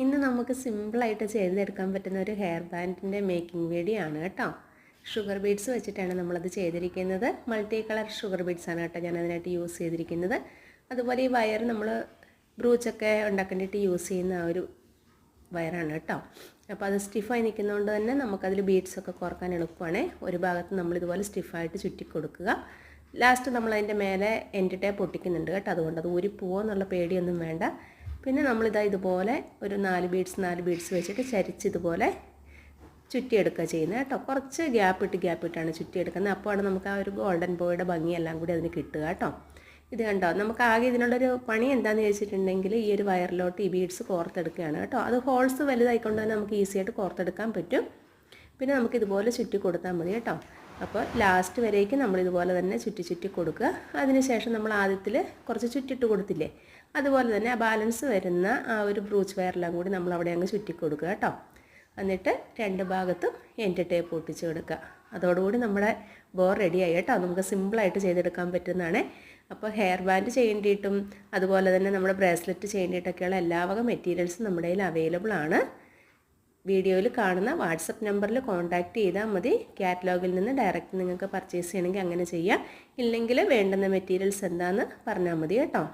ഇന്ന് നമുക്ക് സിമ്പിളായിട്ട് ചെയ്തെടുക്കാൻ പറ്റുന്ന ഒരു ഹെയർ ബാൻഡിൻ്റെ മേക്കിംഗ് വീഡിയോ ആണ് കേട്ടോ. ഷുഗർ ബീഡ്സ് വെച്ചിട്ടാണ് നമ്മളത് ചെയ്തിരിക്കുന്നത്. മൾട്ടി കളർ ഷുഗർ ബീഡ്സ് ആണ് കേട്ടോ ഞാൻ അതിനായിട്ട് യൂസ് ചെയ്തിരിക്കുന്നത്. അതുപോലെ ഈ വയർ നമ്മൾ ബ്രൂച്ചൊക്കെ ഉണ്ടാക്കേണ്ടിയിട്ട് യൂസ് ചെയ്യുന്ന ആ ഒരു വയറാണ് കേട്ടോ. അപ്പോൾ അത് സ്റ്റിഫായി നിൽക്കുന്നതുകൊണ്ട് തന്നെ നമുക്കതിൽ ബീഡ്സൊക്കെ കുറക്കാൻ എളുപ്പമാണ്. ഒരു ഭാഗത്ത് നമ്മളിതുപോലെ സ്റ്റിഫായിട്ട് ചുറ്റി കൊടുക്കുക. ലാസ്റ്റ് നമ്മളതിൻ്റെ മേലെ എൻഡ് ടേപ്പ് പൊട്ടിക്കുന്നുണ്ട് കേട്ടോ. അതുകൊണ്ട് അത് ഊരിപ്പോവോ എന്നുള്ള പേടിയൊന്നും വേണ്ട. പിന്നെ നമ്മളിതാ ഇതുപോലെ ഒരു 4 ബീഡ്സ് വെച്ചിട്ട് ചരിച്ച് ഇതുപോലെ ചുറ്റിയെടുക്കുക ചെയ്യുന്നത് കേട്ടോ. കുറച്ച് ഗ്യാപ്പ് ഇട്ടാണ് ചുറ്റിയെടുക്കുന്നത്. അപ്പോഴാണ് നമുക്ക് ആ ഒരു ഗോൾഡൻ ബോയുടെ ഭംഗിയെല്ലാം കൂടി അതിന് കിട്ടുക കേട്ടോ. ഇത് കണ്ടോ, നമുക്ക് ആകെ ഇതിനുള്ളൊരു പണി എന്താണെന്ന് ചോദിച്ചിട്ടുണ്ടെങ്കിൽ ഈ ഒരു വയറിലോട്ട് ഈ ബീഡ്സ് കോർത്തെടുക്കുകയാണ് കേട്ടോ. അത് ഹോൾസ് വലുതായിക്കൊണ്ട് തന്നെ നമുക്ക് ഈസിയായിട്ട് കോർത്തെടുക്കാൻ പറ്റും. പിന്നെ നമുക്കിതുപോലെ ചുറ്റി കൊടുത്താൽ മതി കേട്ടോ. അപ്പോൾ ലാസ്റ്റ് വരേക്ക് നമ്മളിതുപോലെ തന്നെ ചുറ്റി കൊടുക്കുക. അതിനുശേഷം നമ്മൾ ആദ്യത്തിൽ കുറച്ച് ചുറ്റിട്ട് കൊടുത്തില്ലേ, അതുപോലെ തന്നെ ആ ബാലൻസ് വരുന്ന ആ ഒരു ബ്രൂച്ച് വയറെല്ലാം കൂടി നമ്മൾ അവിടെ അങ്ങ് ചുറ്റി കൊടുക്കുക കേട്ടോ. എന്നിട്ട് 2 ഭാഗത്തും എൻഡ് ടേപ്പ് ഒട്ടിച്ച് കൊടുക്കുക. അതോടുകൂടി നമ്മുടെ ബോ റെഡിയായി കേട്ടോ. നമുക്ക് സിമ്പിളായിട്ട് ചെയ്തെടുക്കാൻ പറ്റുന്നതാണ്. അപ്പോൾ ഹെയർ ബാൻഡ് ചെയ്യേണ്ടിയിട്ടും അതുപോലെ തന്നെ നമ്മുടെ ബ്രേസ്ലെറ്റ് ചെയ്യേണ്ടിയിട്ടൊക്കെയുള്ള എല്ലാ വക മെറ്റീരിയൽസും നമ്മുടെ കയ്യിൽ അവൈലബിൾ ആണ്. വീഡിയോയിൽ കാണുന്ന വാട്സപ്പ് നമ്പറിൽ കോൺടാക്റ്റ് ചെയ്താൽ മതി. കാറ്റലോഗിൽ നിന്ന് ഡയറക്റ്റ് നിങ്ങൾക്ക് പർച്ചേസ് ചെയ്യണമെങ്കിൽ അങ്ങനെ ചെയ്യാം. ഇല്ലെങ്കിൽ വേണ്ടുന്ന മെറ്റീരിയൽസ് എന്താണെന്ന് പറഞ്ഞാൽ മതി കേട്ടോ.